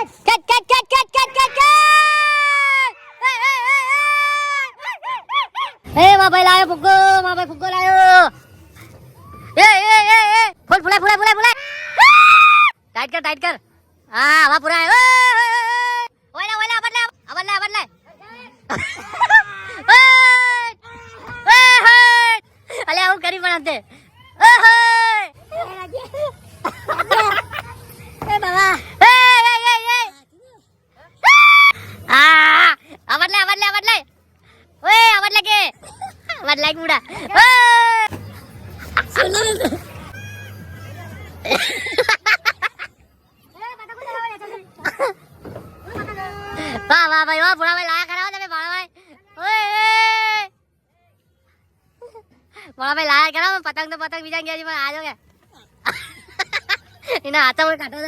એ માં ભાઈ લાયો ફુગ્ગો, માં ભાઈ ફુગ્ગો લાયો. એ ફૂલ ફૂલાય ફૂલાય ફૂલાય ફૂલાય. ટાઈટ કર. હા હવા પુરાય. ઓય ઓય બદલે અલે આવું કરી પણ અંતે. એ બાબા બદલે ઓય બદલે કે બદલાય ગુડા. વાહ વાહ ભાઈ વાહ ભોળા ભાઈ લાયા કરાવો તમે ભોળા ભાઈ. ઓય ભોળા ભાઈ લાયા કરાવો. પતંગ તો પતંગ બીજા ગયા છે પણ આજો કે એના હાથા કાઢો.